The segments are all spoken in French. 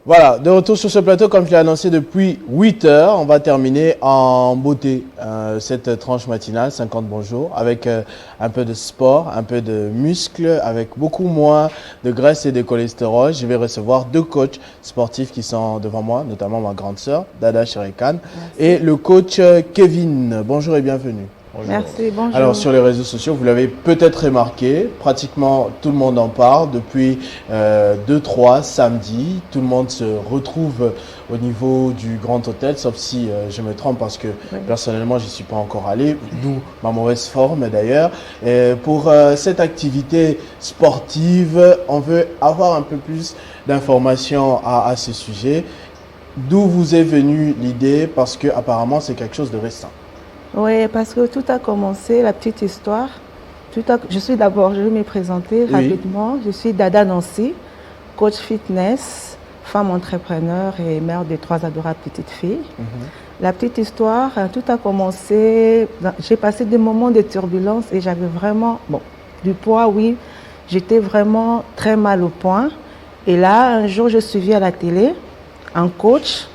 Voilà, de retour sur ce plateau, comme je l'ai annoncé depuis 8 heures, on va terminer en beauté cette tranche matinale, 50 bonjours, avec un peu de sport, un peu de muscles, avec beaucoup moins de graisse et de cholestérol. Je vais recevoir deux coachs sportifs qui sont devant moi, notamment ma grande sœur, Dada Sherikan, et le coach Kevin. Bonjour et bienvenue. Bonjour. Merci, bonjour. Alors sur les réseaux sociaux, vous l'avez peut-être remarqué, pratiquement tout le monde en parle depuis 2-3 samedis. Tout le monde se retrouve au niveau du Grand Hôtel, sauf si je me trompe parce que personnellement, je n'y suis pas encore allé, d'où ma mauvaise forme d'ailleurs. Pour cette activité sportive, on veut avoir un peu plus d'informations à ce sujet. D'où vous est venue l'idée? Parce que apparemment, c'est quelque chose de récent. Oui, parce que tout a commencé, la petite histoire. Je vais me présenter rapidement. Je suis Dada Nancy, coach fitness, femme entrepreneur et mère de 3 adorables petites filles. La petite histoire, tout a commencé, j'ai passé des moments de turbulence et j'avais vraiment, du poids, oui, j'étais vraiment très mal au point. Et là, un jour, je suis vue à la télé un coach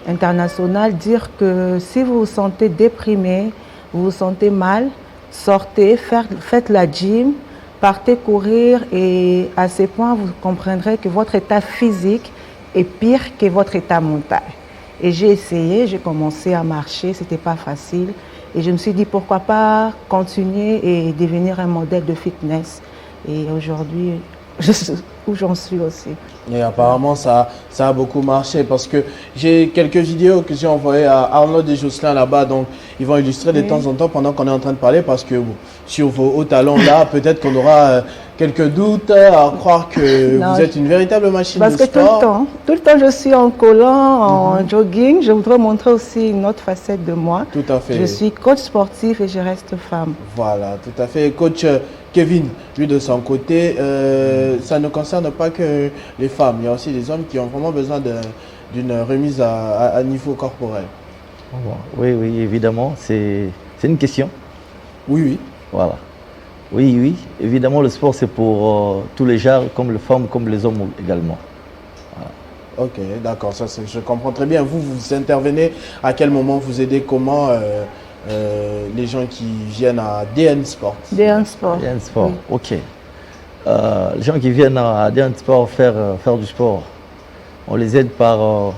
international dire que si vous vous sentez déprimé, vous vous sentez mal, sortez, faites la gym, partez courir et à ce point vous comprendrez que votre état physique est pire que votre état mental. Et j'ai essayé, j'ai commencé à marcher, c'était pas facile et je me suis dit pourquoi pas continuer et devenir un modèle de fitness. Et aujourd'hui, je suis où j'en suis aussi. Et apparemment, ça a beaucoup marché parce que j'ai quelques vidéos que j'ai envoyées à Arnaud et Jocelyn là-bas. Donc, ils vont illustrer de temps en temps pendant qu'on est en train de parler parce que sur vos hauts talons là, peut-être qu'on aura quelques doutes à croire que vous êtes une véritable machine de sport. Parce que tout le temps, je suis en collant, en jogging. Je voudrais montrer aussi une autre facette de moi. Tout à fait. Je suis coach sportif et je reste femme. Voilà, tout à fait. Coach Kevin, lui de son côté, ça ne concerne pas que les femmes. Il y a aussi des hommes qui ont vraiment besoin d'une remise à niveau corporel. Oui, évidemment, c'est une question. Oui. Voilà. Oui, évidemment, le sport, c'est pour tous les genres, comme les femmes, comme les hommes également. Voilà. Ok, d'accord, ça je comprends très bien. Vous intervenez à quel moment, vous aidez comment les gens qui viennent à DN Sport? DN Sport. DN Sport, oui. Ok. Les gens qui viennent à DN Sport faire du sport, on les aide par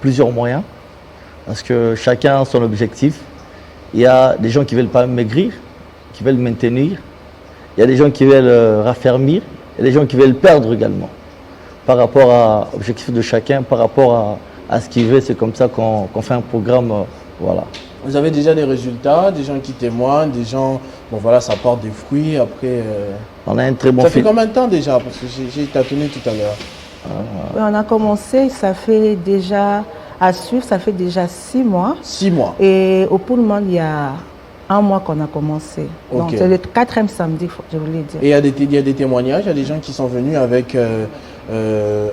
plusieurs moyens, parce que chacun a son objectif. Il y a des gens qui veulent pas maigrir, qui veulent maintenir. Il y a des gens qui veulent raffermir, et des gens qui veulent perdre également. Par rapport à l'objectif de chacun, par rapport à ce qu'il veut, c'est comme ça qu'on fait un programme, voilà. Vous avez déjà des résultats, des gens qui témoignent, des gens, ça porte des fruits, après... On a un très bon Ça fait combien de temps déjà? Parce que j'ai tâtonné tout à l'heure. Oui, on a commencé, ça fait déjà, à suivre, ça fait déjà 6 mois. 6 mois. Et au Pullman, il y a 1 mois qu'on a commencé. Okay. Donc c'est le 4e samedi, je voulais dire. Et il y a des témoignages, il y a des gens qui sont venus avec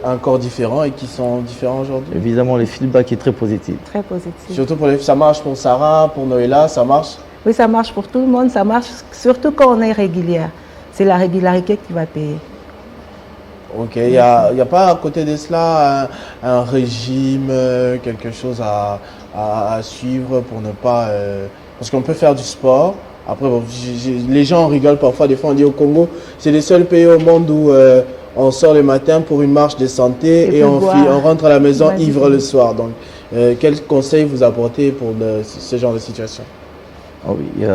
un corps différent et qui sont différents aujourd'hui? Évidemment, le feedback est très positif. Très positif. Surtout ça marche pour Sarah, pour Noëlla, ça marche? Oui, ça marche pour tout le monde, ça marche surtout quand on est régulière. C'est la régularité qui va payer. Ok, il n'y a pas à côté de cela un régime, quelque chose à suivre pour ne pas... Parce qu'on peut faire du sport. Après, les gens rigolent parfois. Des fois, on dit au Congo, c'est les seuls pays au monde où on sort le matin pour une marche de santé et on rentre à la maison ivre le soir. Donc, quels conseils vous apportez pour ce genre de situation? Oui, il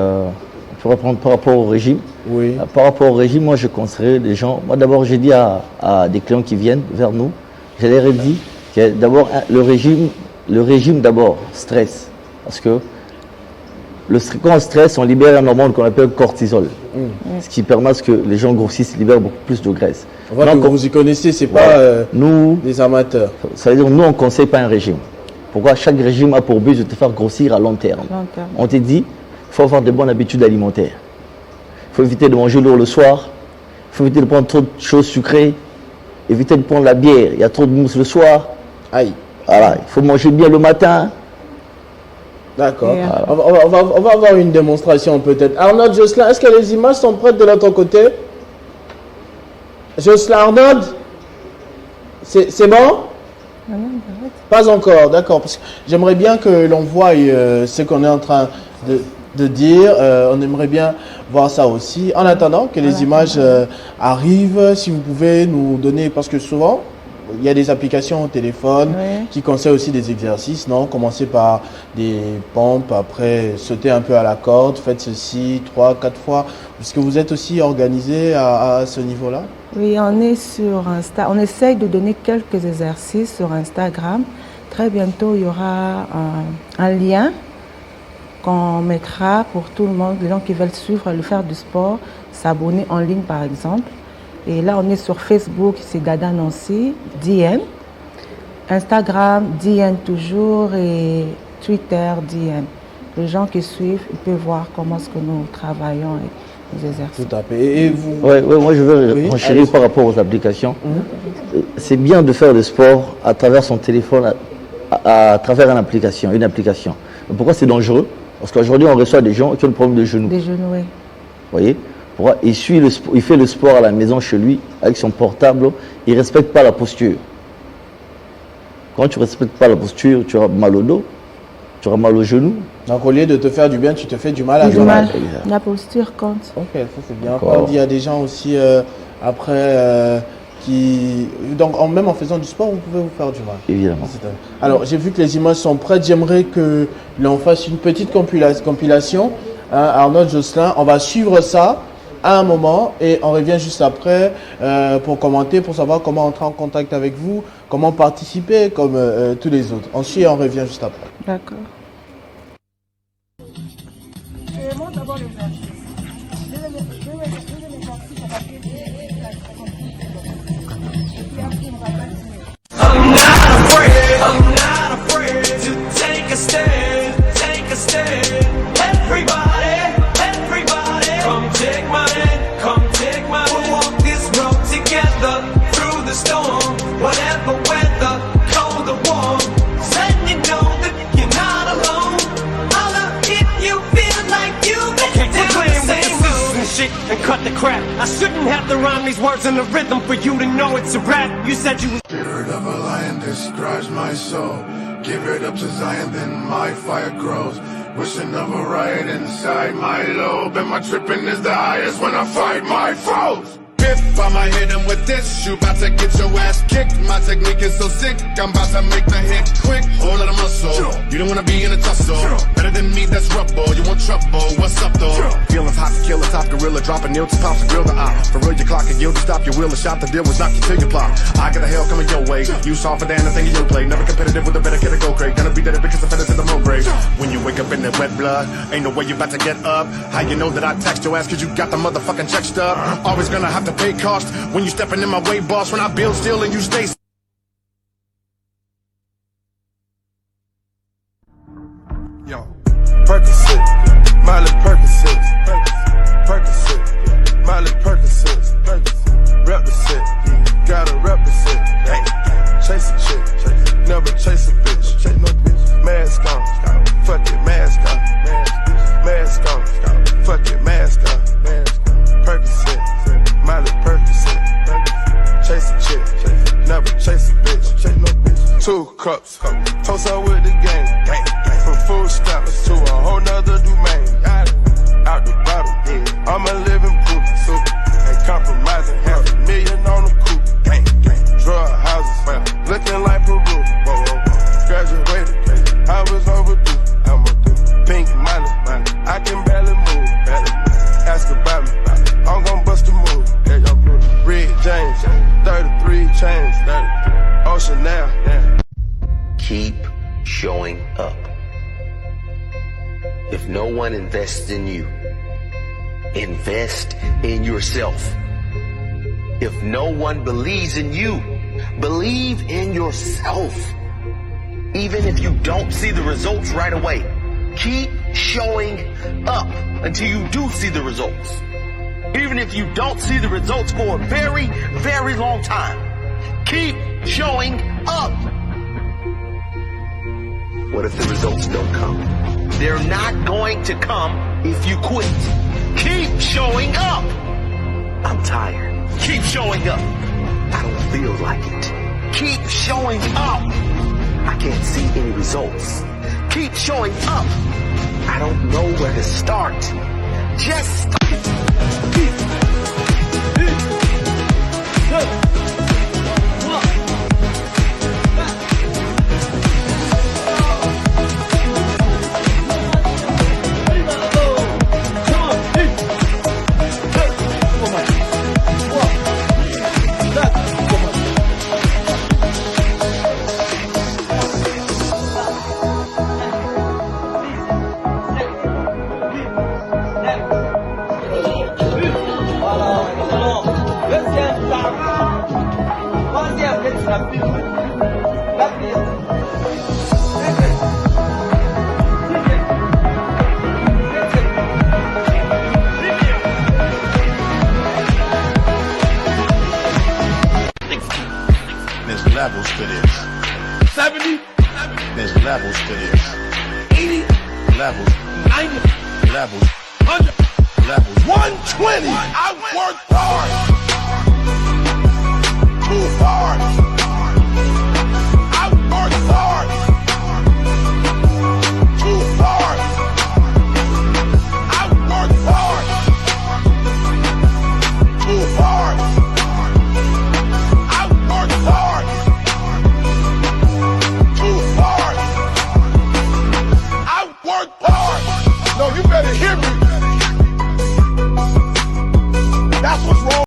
faut reprendre par rapport au régime. Oui. Par rapport au régime, moi, je conseillerais les gens. Moi, d'abord, j'ai dit à des clients qui viennent vers nous, je leur ai dit que d'abord, le régime d'abord, stress. Parce que quand on stresse, on libère un hormone qu'on appelle cortisol. Ce qui permet à ce que les gens grossissent, libèrent beaucoup plus de graisse. On voit que vous y connaissez, c'est pas nous, des amateurs. Ça veut dire nous, on ne conseille pas un régime. Pourquoi? Chaque régime a pour but de te faire grossir à long terme. On te dit, il faut avoir de bonnes habitudes alimentaires. Il faut éviter de manger lourd le soir. Il faut éviter de prendre trop de choses sucrées. Éviter de prendre la bière. Il y a trop de mousse le soir. Aïe. Voilà, il faut manger bien le matin. D'accord. On va avoir une démonstration peut-être. Arnaud, Jocelyn, est-ce que les images sont prêtes de l'autre côté? Jocelyn, Arnaud, c'est bon? Pas encore, d'accord. Parce que j'aimerais bien que l'on voie ce qu'on est en train de dire. On aimerait bien voir ça aussi. En attendant que les images arrivent, si vous pouvez nous donner, parce que souvent, il y a des applications au téléphone qui conseillent aussi des exercices, non? Commencez par des pompes, après sauter un peu à la corde, faites ceci 3-4 fois. Est-ce que vous êtes aussi organisé à ce niveau-là? Oui, on est sur Insta. On essaye de donner quelques exercices sur Instagram. Très bientôt, il y aura un lien qu'on mettra pour tout le monde, les gens qui veulent suivre, le faire du sport, s'abonner en ligne par exemple. Et là, on est sur Facebook, c'est Dada Nancy, DN. Instagram, DN toujours, et Twitter, DN. Les gens qui suivent, ils peuvent voir comment est-ce que nous travaillons et les exercices. Tout à fait. Et vous? Ouais, moi je veux enchérir par rapport aux applications. C'est bien de faire le sport à travers son téléphone, à travers une application. Pourquoi c'est dangereux? Parce qu'aujourd'hui, on reçoit des gens qui ont le problème de genoux. Des genoux, oui. Vous voyez? Il fait le sport à la maison chez lui, avec son portable, il ne respecte pas la posture. Quand tu ne respectes pas la posture, tu auras mal au dos, tu auras mal au genou. Donc au lieu de te faire du bien, tu te fais du mal à toi-même. La posture compte. Ok, ça c'est bien. Il y a des gens aussi après qui... Donc même en faisant du sport, vous pouvez vous faire du mal. Évidemment. Alors j'ai vu que les images sont prêtes, j'aimerais que l'on fasse une petite compilation. Arnold, Jocelyn, on va suivre ça à un moment et on revient juste après pour commenter, pour savoir comment entrer en contact avec vous, comment participer comme tous les autres. Ensuite, on revient juste après. D'accord. I'm not afraid to take a stand, take a stand. Everybody, come take my hand, come take my hand. We'll walk this road together through the storm, whatever weather, cold or warm. Letting you know that you're not alone. Holla if you feel like you've been down the same road. And shit and cut the crap. I shouldn't have to rhyme these words in the rhythm for you to know it's a rap. You said you was Spirit of a lion describes my soul. Give it up to Zion, then my fire grows. Wishing of a riot inside my lobe. And my tripping is the highest when I fight my foes. If I'ma hit him with this, you bout to get your ass kicked. My technique is so sick, I'm about to make the hit quick. Whole lot of muscle, you don't wanna be in a tussle. Better than me, that's rubble, you want trouble, what's up though? Feelings hot to kill a top gorilla, dropping nail to pops and grill the eye. For real, your clock and yield to stop your wheel, a shot the deal was knock you till you plot. I got a hell coming your way, you saw for damn the thing in your play. Never competitive with a better kid to go crazy. Gonna be dead because I fed it to the mo grave. When you wake up in that wet blood, ain't no way you about to get up. How you know that I text your ass cause you got the motherfucking check stub? Always gonna have to pay cost when you stepping in my way, boss. When I build still and you stay. Yo, Percocet, Miley Percocet, Percocet, Miley Percocet, represent, gotta represent. Chase a chick, never chase a bitch. Chase no bitch. Mask on, fuck it, mask on, mask on, fuck it, mask on. Percocet, Miley Percocet, chase a chick, never chase a bitch. Chase no bitch. 2 cups, toast up with the game. From food stamps to a whole nother domain. Out the bottle, I'm a living proof. Ain't compromising, $500,000 on the coupe. Drug houses, looking like Peru. Graduated, I was overdue. I'm a pink Miley, I can barely move. Ask about me, I'm gon' bust a move. Red James, 33 chains, Ocean now. Keep showing up. If no one invests in you, invest in yourself. If no one believes in you, believe in yourself. Even if you don't see the results right away, keep showing up until you do see the results. Even if you don't see the results for a very, very long time, keep showing up. What if the results don't come? They're not going to come if you quit. Keep showing up. I'm tired. Keep showing up. I don't feel like it. Keep showing up. I can't see any results. Keep showing up. I don't know where to start. Just There's levels to this. 70. There's levels to this. 80. Levels. 90. Levels. 100. Levels. 120. I worked hard. Too hard. I worked hard. Too hard. I worked hard. Too hard. I worked hard. Too hard. I worked hard. No, you better hear me. That's what's wrong.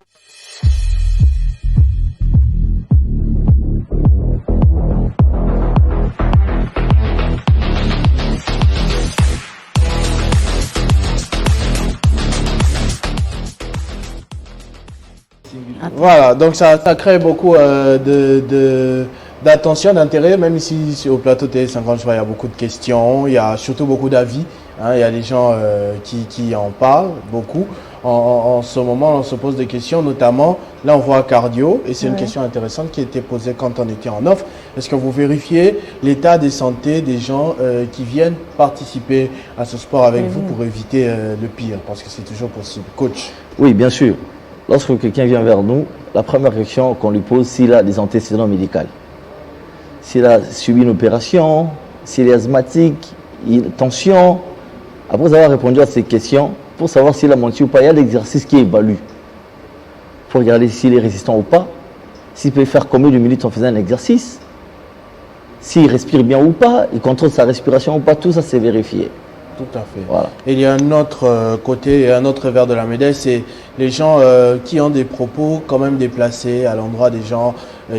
Voilà, donc ça crée beaucoup d'attention, d'intérêt, même ici au plateau Télé50, je vois, il y a beaucoup de questions, il y a surtout beaucoup d'avis, hein, il y a des gens qui en parlent beaucoup. En ce moment, on se pose des questions, notamment, là on voit cardio, et c'est une question intéressante qui a été posée quand on était en offre. Est-ce que vous vérifiez l'état de santé des gens qui viennent participer à ce sport avec vous pour éviter le pire, parce que c'est toujours possible. Coach. Oui, bien sûr. Lorsque quelqu'un vient vers nous, la première question qu'on lui pose, s'il a des antécédents médicaux. S'il a subi une opération, s'il est asthmatique, il a tension. Après avoir répondu à ces questions, pour savoir s'il a menti ou pas, il y a l'exercice qui évalue. Il faut regarder s'il est résistant ou pas, s'il peut faire combien de minutes en faisant un exercice, s'il respire bien ou pas, il contrôle sa respiration ou pas, tout ça c'est vérifié. Tout à fait. Voilà. Et il y a un autre côté, un autre revers de la médaille, c'est les gens qui ont des propos quand même déplacés à l'endroit des gens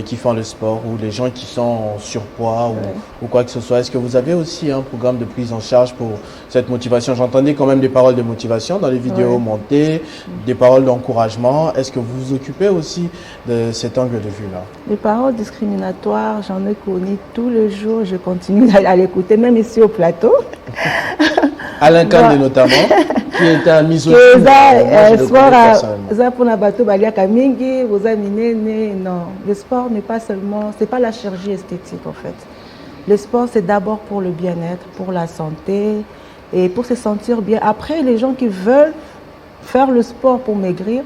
qui font le sport ou les gens qui sont en surpoids ou quoi que ce soit. Est-ce que vous avez aussi un programme de prise en charge pour cette motivation? J'entendais quand même des paroles de motivation dans les vidéos montées, des paroles d'encouragement. Est-ce que vous vous occupez aussi de cet angle de vue-là? Les paroles discriminatoires, j'en ai connu tous les jours. Je continue à l'écouter, même ici au plateau. Alain Kandé notamment, qui est un misogyne. Non, le sport n'est pas seulement, c'est pas la chirurgie esthétique en fait. Le sport c'est d'abord pour le bien-être, pour la santé et pour se sentir bien. Après, les gens qui veulent faire le sport pour maigrir,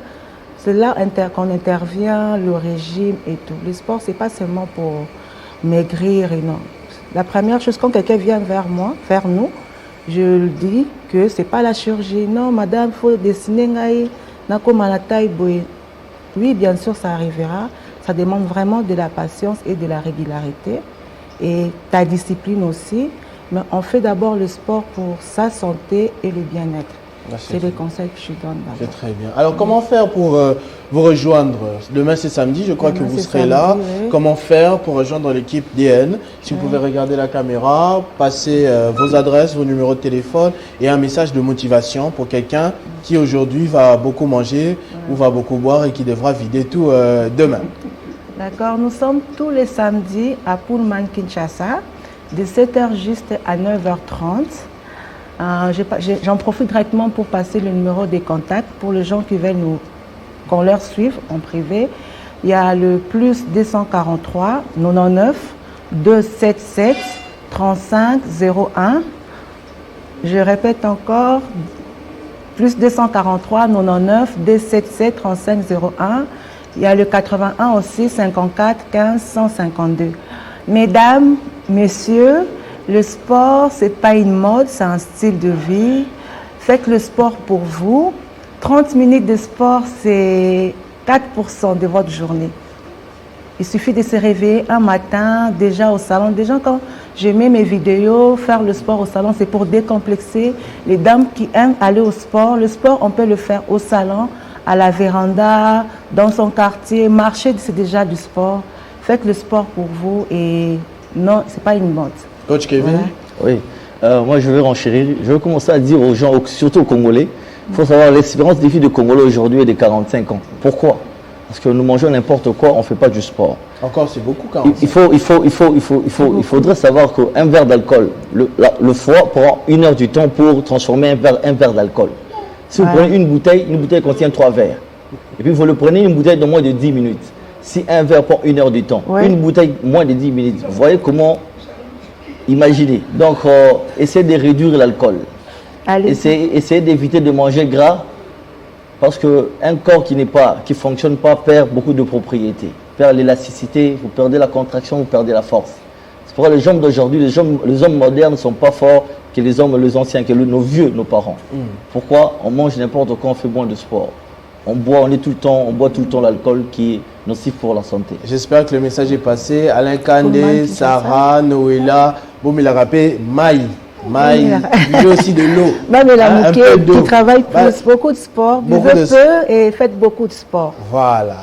c'est là qu'on intervient, le régime et tout. Le sport c'est pas seulement pour maigrir et non. La première chose, quand quelqu'un vient vers nous, je lui dis que c'est pas la chirurgie. Non, madame, il faut dessiner la taille. Oui, bien sûr, ça arrivera. Ça demande vraiment de la patience et de la régularité. Et ta discipline aussi. Mais on fait d'abord le sport pour sa santé et le bien-être. C'est les conseils que je donne. C'est très bien. Alors, comment faire pour vous rejoindre? Demain, c'est samedi, je crois que vous serez là. Oui. Comment faire pour rejoindre l'équipe DN? Si vous pouvez regarder la caméra, passer vos adresses, vos numéros de téléphone et un message de motivation pour quelqu'un qui aujourd'hui va beaucoup manger ou va beaucoup boire et qui devra vider tout demain. D'accord. Nous sommes tous les samedis à Pullman, Kinshasa, de 7h juste à 9h30. J'en profite directement pour passer le numéro des contacts pour les gens qui veulent qu'on leur suive en privé. Il y a le plus 243 99 277 35 01. Je répète encore, plus 243 99 277 35 01. Il y a le 81 aussi, 54 15 152. Mesdames, messieurs, le sport, c'est pas une mode, c'est un style de vie. Faites le sport pour vous. 30 minutes de sport, c'est 4% de votre journée. Il suffit de se réveiller un matin, déjà au salon. Déjà, quand je mets mes vidéos, faire le sport au salon, c'est pour décomplexer les dames qui aiment aller au sport. Le sport, on peut le faire au salon, à la véranda, dans son quartier. Marcher, c'est déjà du sport. Faites le sport pour vous et non, c'est pas une mode. Coach Kevin? Oui, moi je vais renchérir. Je vais commencer à dire aux gens, surtout aux Congolais, il faut savoir l'espérance de vie de Congolais aujourd'hui est de 45 ans. Pourquoi? Parce que nous mangeons n'importe quoi, on ne fait pas du sport. Encore, c'est beaucoup quand Il faudrait savoir qu'un verre d'alcool, le foie prend 1 heure du temps pour transformer un verre d'alcool. Si vous prenez une bouteille contient 3 verres. Et puis vous le prenez une bouteille de moins de 10 minutes. Si un verre prend 1 heure du temps, une bouteille moins de 10 minutes, vous voyez comment imaginer. Donc, essayez de réduire l'alcool. Essayez d'éviter de manger gras. Parce qu'un corps qui ne fonctionne pas perd beaucoup de propriétés. Perd l'élasticité, vous perdez la contraction, vous perdez la force. C'est pourquoi les hommes d'aujourd'hui, les hommes modernes ne sont pas forts que les anciens, que nos vieux, nos parents. Pourquoi? On mange n'importe quoi, on fait moins de sport. On boit tout le temps l'alcool qui est nocif pour la santé. J'espère que le message est passé. Alain Kandé, Sarah, Noëlla, Boumila Rapé, Maï, il y a aussi de l'eau. Même la Mouké qui travaille plus, beaucoup de sport, buvez peu et faites beaucoup de sport. Voilà.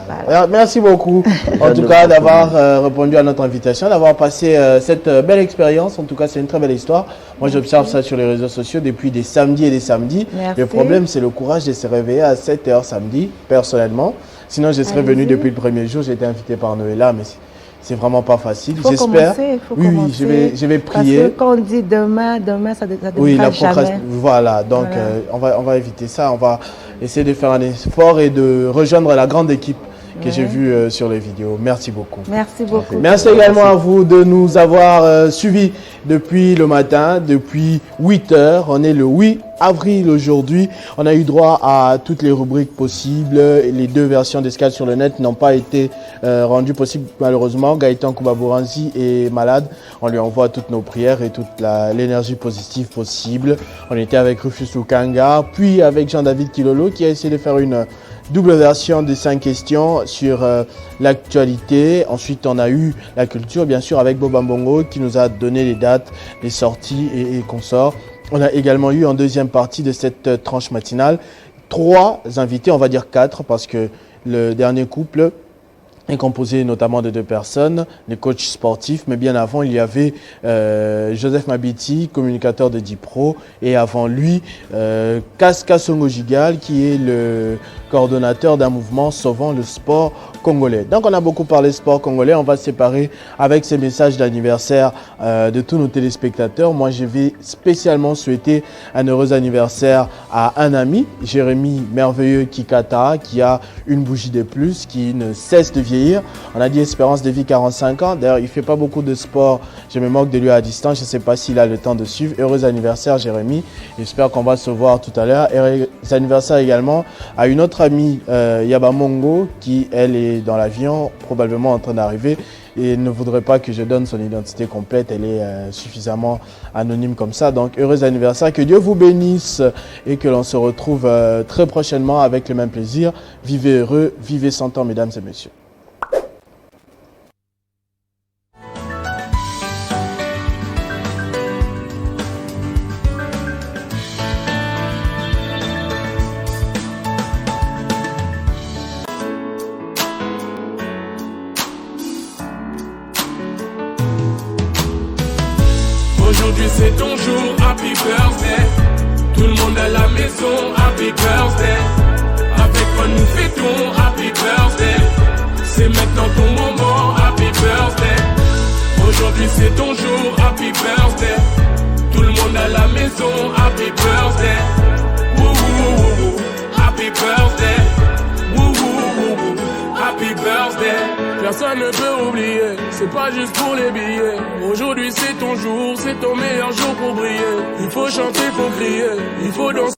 Merci beaucoup en tout cas d'avoir répondu à notre invitation, d'avoir passé cette belle expérience. En tout cas, c'est une très belle histoire. Moi, j'observe ça sur les réseaux sociaux depuis des samedis et des samedis. Merci. Le problème, c'est le courage de se réveiller à 7h samedi, personnellement. Sinon, je serais venu depuis le premier jour. J'ai été invité par Noëlla, mais c'est vraiment pas facile. J'espère. Oui, je vais prier. Parce que quand on dit demain, ça ne jamais. Voilà, donc on va éviter ça. On va essayer de faire un effort et de rejoindre la grande équipe que j'ai vue sur les vidéos. Merci beaucoup. Merci beaucoup. Merci également à vous de nous avoir suivis depuis le matin, depuis 8h. On est le 8 avril aujourd'hui. On a eu droit à toutes les rubriques possibles. Les 2 versions d'Escale sur le net n'ont pas été rendues possibles malheureusement. Gaëtan Koubaboranzi est malade. On lui envoie toutes nos prières et toute l'énergie positive possible. On était avec Rufus Lukanga, puis avec Jean-David Kilolo qui a essayé de faire une double version des 5 questions sur l'actualité. Ensuite, on a eu la culture, bien sûr, avec Boba Mbongo qui nous a donné les dates, les sorties et consorts. On a également eu en deuxième partie de cette tranche matinale 3 invités, on va dire 4 parce que le dernier couple est composé notamment de 2 personnes, les coachs sportifs, mais bien avant il y avait Joseph Mabiti, communicateur de Dipro, et avant lui Kaska Songo Gigal qui est le coordonnateur d'un mouvement sauvant le sport congolais. Donc on a beaucoup parlé sport congolais, on va se séparer avec ces messages d'anniversaire de tous nos téléspectateurs. Moi je vais spécialement souhaiter un heureux anniversaire à un ami, Jérémy Merveilleux Kikata, qui a une bougie de plus, qui ne cesse de vieillir. On a dit espérance de vie 45 ans. D'ailleurs, il ne fait pas beaucoup de sport. Je me moque de lui à distance. Je ne sais pas s'il a le temps de suivre. Heureux anniversaire, Jérémy. J'espère qu'on va se voir tout à l'heure. Heureux anniversaire également à une autre amie, Yaba Mongo, qui, elle, est dans l'avion, probablement en train d'arriver. Et ne voudrait pas que je donne son identité complète. Elle est suffisamment anonyme comme ça. Donc, heureux anniversaire. Que Dieu vous bénisse et que l'on se retrouve très prochainement avec le même plaisir. Vivez heureux, vivez 100 ans, mesdames et messieurs. Aujourd'hui c'est ton jour, happy birthday. Tout le monde à la maison, happy birthday. Avec moi nous fêtons, happy birthday. C'est maintenant ton moment, happy birthday. Aujourd'hui c'est ton jour, happy birthday. Tout le monde à la maison, happy birthday. Woo woo woo woo, happy birthday. Woo woo woo woo, happy birthday. Personne ne peut oublier, c'est pas juste pour les billets. Aujourd'hui c'est ton jour, c'est ton meilleur jour pour briller. Il faut chanter, faut crier, il faut danser.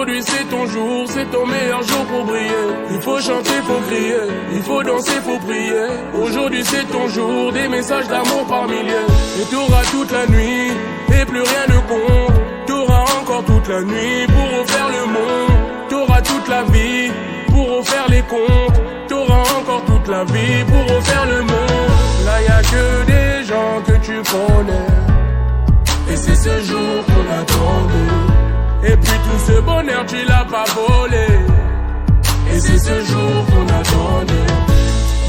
Aujourd'hui c'est ton jour, c'est ton meilleur jour pour briller. Il faut chanter, faut crier, il faut danser, faut prier. Aujourd'hui c'est ton jour, des messages d'amour par milliers. Et t'auras toute la nuit, et plus rien ne compte. T'auras encore toute la nuit pour refaire le monde. T'auras toute la vie pour refaire les comptes. T'auras encore toute la vie pour refaire le monde. Là y'a que des gens que tu connais, et c'est ce jour qu'on attendait. Et puis tout ce bonheur tu l'as pas volé, et c'est ce jour qu'on attendait.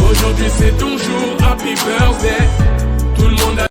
Aujourd'hui c'est ton jour, happy birthday. Tout le monde a...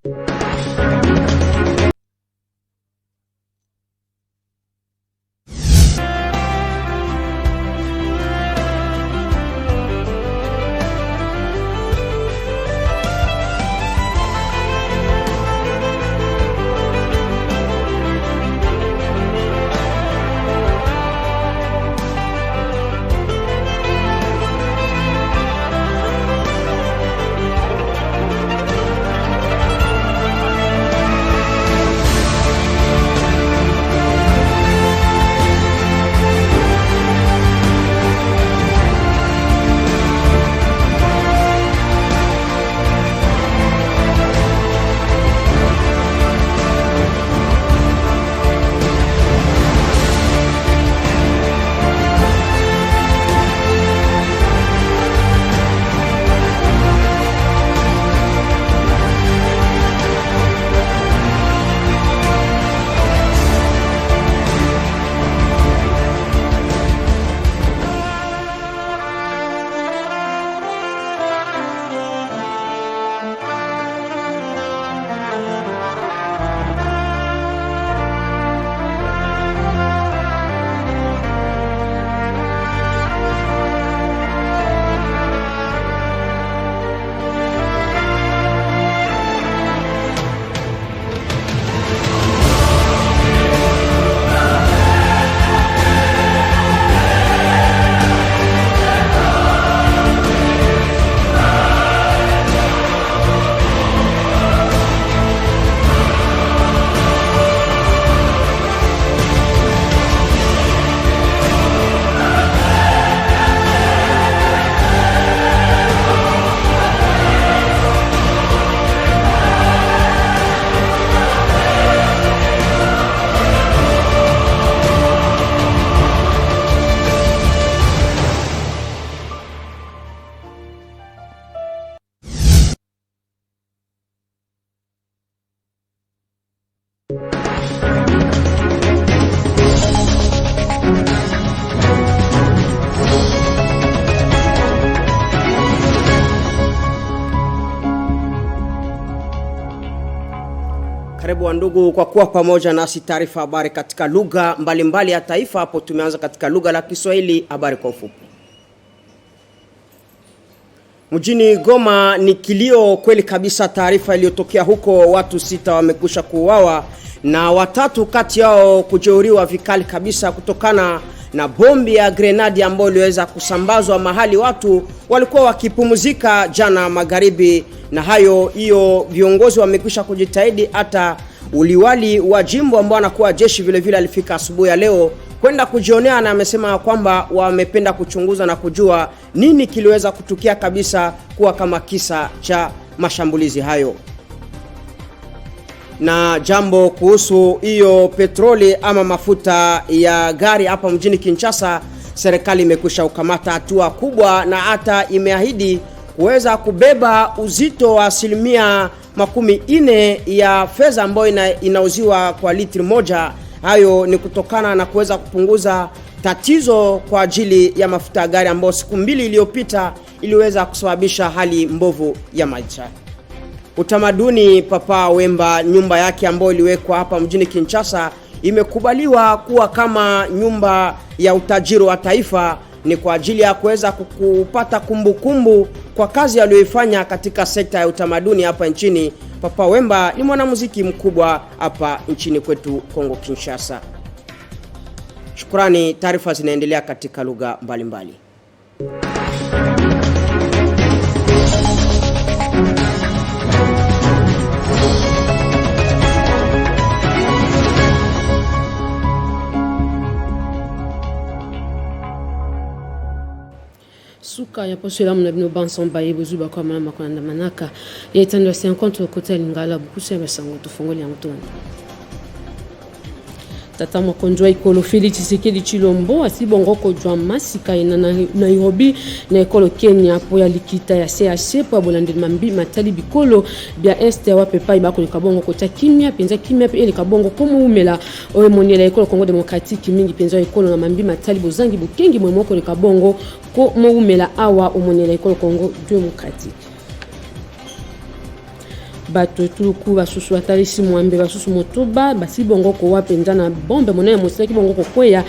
Karibu wandugu kwa kuwa pamoja nasi taarifa habari katika lugha mbalimbali ya taifa. Hapo tumeanza katika lugha la Kiswahili, habari kwa ufupi. Mjini Goma ni kilio kweli kabisa, taarifa iliyotokea huko, watu 6 wamekwisha kuuawa na 3 kati yao kujeruhiwa vikali kabisa kutokana na bombi ya grenadi ambayo iliweza kusambazwa mahali watu walikuwa wakipumzika jana magharibi. Na hiyo viongozi wamekwisha kujitahidi, hata uliwali wa jimbo ambao anakuwa jeshi vile vile alifika asubuhi ya leo kwenda kujionea, na amesema kwamba wamependa kuchunguza na kujua nini kiliweza kutukia kabisa kuwa kama kisa cha mashambulizi hayo. Na jambo kuhusu hiyo petroli ama mafuta ya gari hapa mjini Kinshasa, serikali imekwisha ukamata hatua kubwa na hata imeahidi kuweza kubeba uzito wa 40% ya fedha ambayo inauziwa kwa litri moja. Hayo ni kutokana na kuweza kupunguza tatizo kwa ajili ya mafuta ya gari ambayo siku 2 iliyopita iliweza kusababisha hali mbovu ya maisha. Utamaduni Papa Wemba, nyumba yake ambayo iliwekwa hapa mjini Kinshasa, imekubaliwa kuwa kama nyumba ya utajiri wa taifa. Ni kwa ajili ya kuweza kupata kumbukumbu kwa kazi aliyoifanya katika sekta ya utamaduni hapa nchini. Papa Wemba ni mwanamuziki mkubwa hapa nchini kwetu Kongo Kinshasa. Shukrani, taarifa zinaendelea katika lugha mbalimbali. Mboka ya poso la mna bino banson baye bozuba kwa mala makonda manaka ya itando 50 côté lingala bukuse basango tofongoli yango tona tata mokonjwa ikolo Félix Tshisekedi Tshilombo asibongo kojwa masika ina na Nairobi na ekolo Kenya po ya likita ya CHC po abolande mambi matali bikolo bia este wa pepa ibako likabongo kota kimia penza kimia pe likabongo komo umela oye moniela ekolo Congo Démocratique mingi penza ekolo na mambi matali bozangi bukengi mwemoko likabongo ko mo umela awa omoniela ekolo Congo Démocratique bato tuluku basusu atalisi mwambe basusu motoba basi bongo ko wapenza na bombe monene mosaki bongo ko kweya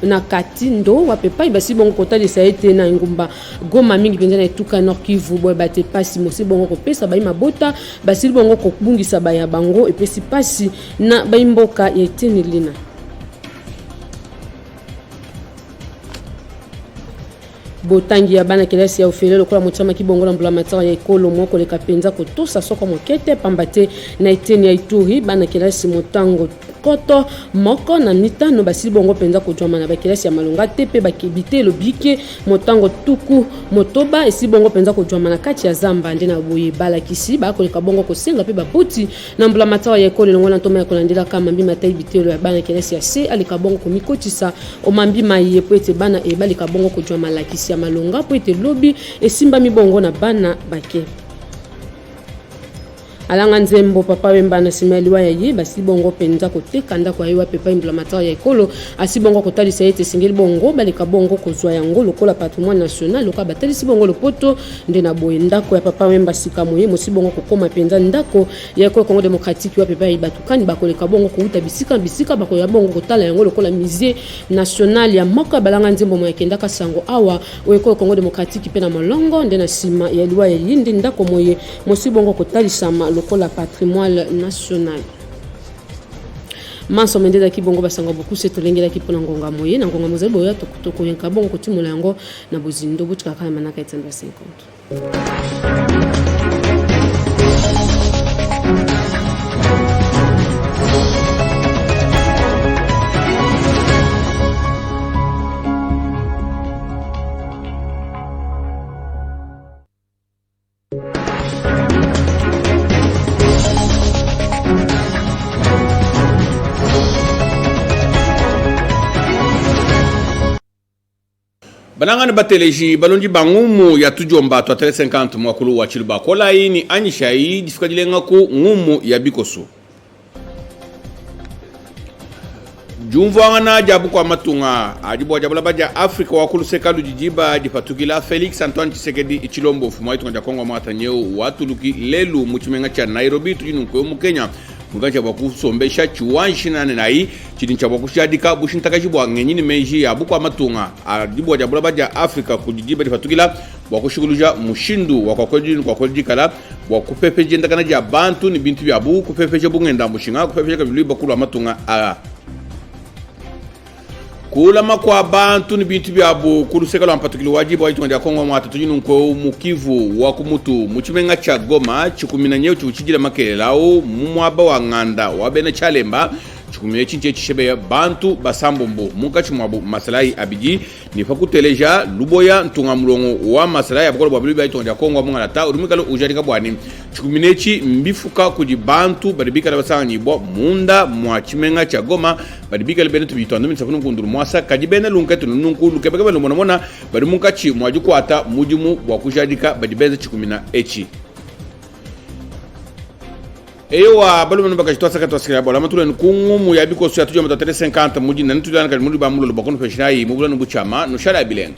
na katindo wapepai basi bongo ko talisa ete na ngumba Goma mingi penza na etuka Nord Kivu boy bate pasi mosi bongo ko pesa bai mabota basi bongo ko bungisa baya bango epesi pasi na bai mboka ya Etenilina botangi ya bana kelasi ya ofele lokola motama kibongo na mbula matara ya ekolo moko leka penza kotosa soko mokete pambate na Eteni ya Ituri bana kelasi motango koto moko na mitano basi bongo penza kojwama na bakelasi ya malonga tepe bakibite lobike motango tuku motoba esi bongo penza kojwama na kati ya zamba nde na boye balakisi bakoleka bongo kosenga pe babuti na mbula matara ya ekolo longola ntoma ya kolandela kama mbi matai bitelo ya bana kelasi ya C aleka bongo komikotisa omambi maye po ete bana ebaleka bongo kojwama lakisi ya malonga po ete lobi esimba mibongo na bana bake alanga nzembo papa wemba na simeliwa ya ye basi bongo penza koteka ndako ayiwa pepa implémentaire ya ekolo asi bongo kotalisa ete singeli bongo baleka bongo kozwa yango lokola patrimoine national lokola batalisi bongo lopoto nde na boye ndako ya papa wemba sika moye mosi bongo kokoma penza ndako ya ekolo Congo Démocratique wa pepa ibatukani bakoleka bongo kouta bisika bakoya bongo kotala yango lokola musée national ya moka balanga nzembo mo yakendaka sango awa o ekolo Congo Démocratique pe na molongo nde na sima ya liwa ya yindi ndako moye mosi bongo kotalisa pour la patrimoine national. Manso mendeza kibongo basanga beaucoup c'est tolengela kipona ngonga moye na ngonga moze boya toko yenka bongo kotimula yango na bozindo butika kama manaka 50. Banangani bateleji balonji bangumu ya tujomba to 50 mwakulu wa chilba kola ini anyisha yi difikajilenga ku ngumu ya bikoso Jumvana jabu kwa matunga ajibu wajabula baja Afrika wakulu sekalu jijiba jipatukila Felix Antoine Tshisekedi Tshilombo fuma itu nja Kongo mwata nyeo watuluki lelu muchimenga cha Nairobi tujinu mkwemu Kenya Mwenga waku sombesha chuwanshi na nenai chidincha waku shadika bushintaka jibwa ngenyini meji ya buku wa matunga ajibu wajabula baja Afrika kujijiba jipatukila waku shuguluja mushindu kwa kweljikala waku pepeje ndakana ja bantu ni bintu yabu kupepeje bungenda mushinga kupepeje kabilu bakulu wa matunga kula makwa bantu ni bintu byabo kurusekala mpatukili wajibu wa itunga Kongo mwata tujinu nko mukivu wakumutu muchimenga cha Goma chikumina nyeo chuchijila makelelao mumwaba wa nganda wabena chalemba chikumina chinche chishebe bantu basambombo mukachi mwabu masalai abiji nifakuteleja luboya ntunga mulongo wa masalai abukolo wabilu bya itunga Kongo mwanga lata urumikalo ujadika bwani chikuminechi mbifuka kuji bantu baribika na basanga nyibwa munda mwachimenga cha Goma baribika libene tubitwa ndomi safunu kunduru mwasa kajibene lunketu nunku lukebeka belo mona barimunkachi mwajuko ata mujimu wakujadika badibeza chikumina echi ewa balu manu bakaji twasa katwasikira bola matule nkungumu ya bikoso ya tujoma 50 muji na ntujana kali muri ba mulo bakonu feshinayi mubula nubuchama no shara bilenga